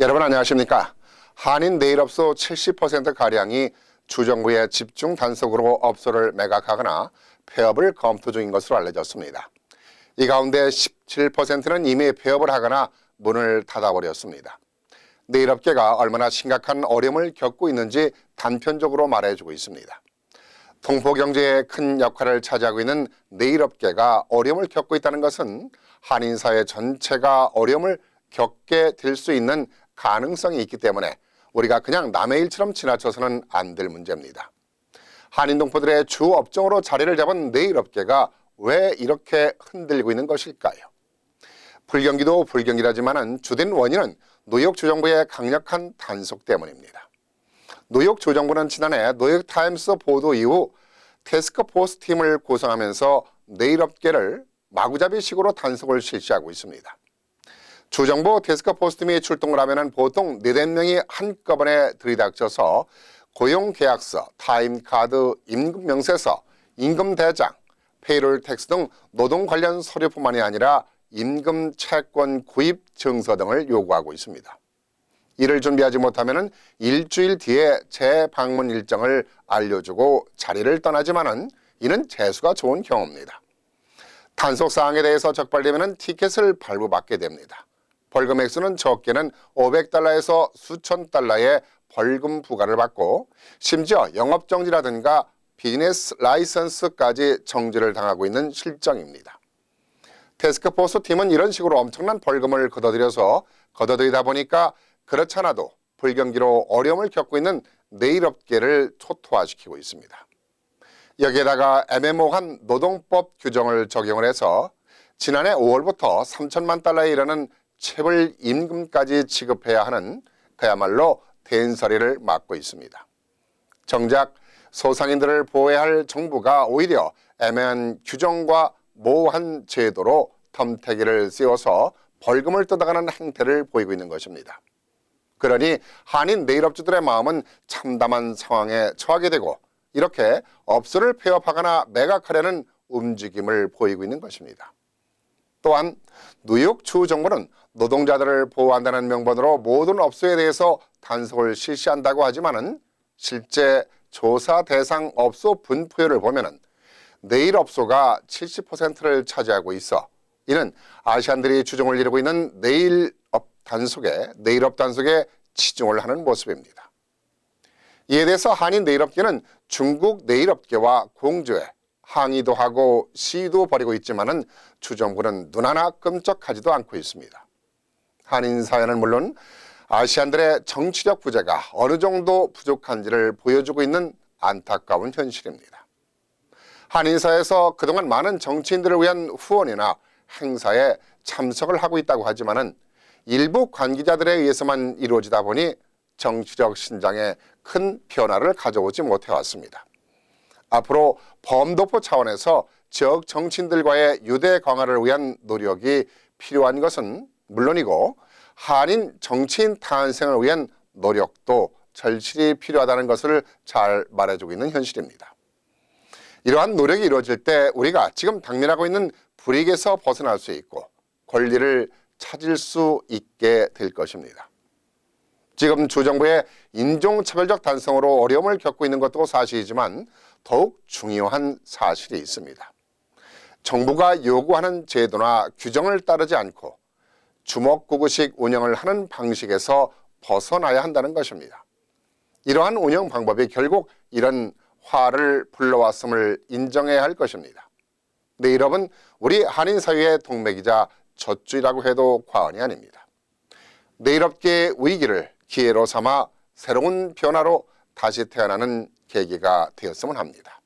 여러분 안녕하십니까? 한인 네일업소 70%가량이 주정부의 집중 단속으로 업소를 매각하거나 폐업을 검토 중인 것으로 알려졌습니다. 이 가운데 17%는 이미 폐업을 하거나 문을 닫아버렸습니다. 네일업계가 얼마나 심각한 어려움을 겪고 있는지 단편적으로 말해주고 있습니다. 동포경제에 큰 역할을 차지하고 있는 네일업계가 어려움을 겪고 있다는 것은 한인사회 전체가 어려움을 겪게 될 수 있는 가능성이 있기 때문에 우리가 그냥 남의 일처럼 지나쳐서는 안 될 문제입니다. 한인 동포들의 주 업종으로 자리를 잡은 네일업계가 왜 이렇게 흔들리고 있는 것일까요? 불경기도 불경기라지만은 주된 원인은 뉴욕 주정부의 강력한 단속 때문입니다. 뉴욕 주정부는 지난해 뉴욕타임스 보도 이후 태스크포스 팀을 구성하면서 네일업계를 마구잡이식으로 단속을 실시하고 있습니다. 주정부 태스크포스팀이 출동을 하면 보통 4~5명이 한꺼번에 들이닥쳐서 고용계약서, 타임카드, 임금명세서, 임금대장, 페이롤 텍스 등 노동 관련 서류뿐만이 아니라 임금 채권 구입 증서 등을 요구하고 있습니다. 이를 준비하지 못하면 일주일 뒤에 재방문 일정을 알려주고 자리를 떠나지만은 이는 재수가 좋은 경우입니다. 단속 사항에 대해서 적발되면 티켓을 발부받게 됩니다. 벌금 액수는 적게는 $500에서 수천 달러의 벌금 부과를 받고 심지어 영업정지라든가 비즈니스 라이선스까지 정지를 당하고 있는 실정입니다. 태스크포스 팀은 이런 식으로 엄청난 벌금을 걷어들이다 보니까 그렇지 않아도 불경기로 어려움을 겪고 있는 네일업계를 초토화시키고 있습니다. 여기에다가 애매모호한 노동법 규정을 적용을 해서 지난해 5월부터 3천만 달러에 이르는 체불 임금까지 지급해야 하는 그야말로 된서리를 맞고 있습니다. 정작 소상인들을 보호해야 할 정부가 오히려 애매한 규정과 모호한 제도로 덤태기를 씌워서 벌금을 뜯어가는 행태를 보이고 있는 것입니다. 그러니 한인 네일업주들의 마음은 참담한 상황에 처하게 되고 이렇게 업소를 폐업하거나 매각하려는 움직임을 보이고 있는 것입니다. 또한 뉴욕 주정부는 노동자들을 보호한다는 명분으로 모든 업소에 대해서 단속을 실시한다고 하지만은 실제 조사 대상 업소 분포율을 보면은 네일업소가 70%를 차지하고 있어 이는 아시안들이 주종을 이루고 있는 네일업 단속에 치중을 하는 모습입니다. 이에 대해서 한인 네일업계는 중국 네일업계와 공조해 항의도 하고 시위도 벌이고 있지만은 주정부는 눈 하나 끔찍하지도 않고 있습니다. 한인 사회는 물론 아시안들의 정치적 부재가 어느 정도 부족한지를 보여주고 있는 안타까운 현실입니다. 한인사회에서 그동안 많은 정치인들을 위한 후원이나 행사에 참석을 하고 있다고 하지만은 일부 관계자들에 의해서만 이루어지다 보니 정치적 신장에 큰 변화를 가져오지 못해왔습니다. 앞으로 범도포 차원에서 지역 정치인들과의 유대 강화를 위한 노력이 필요한 것은 물론이고 한인 정치인 탄생을 위한 노력도 절실히 필요하다는 것을 잘 말해주고 있는 현실입니다. 이러한 노력이 이루어질 때 우리가 지금 당면하고 있는 불이익에서 벗어날 수 있고 권리를 찾을 수 있게 될 것입니다. 지금 주정부의 인종차별적 단속으로 어려움을 겪고 있는 것도 사실이지만 더욱 중요한 사실이 있습니다. 정부가 요구하는 제도나 규정을 따르지 않고 주먹구구식 운영을 하는 방식에서 벗어나야 한다는 것입니다. 이러한 운영 방법이 결국 이런 화를 불러왔음을 인정해야 할 것입니다. 네일업은 우리 한인 사회의 동맥이자 젖줄이라고 해도 과언이 아닙니다. 네일업계의 위기를 기회로 삼아 새로운 변화로 다시 태어나는 계기가 되었으면 합니다.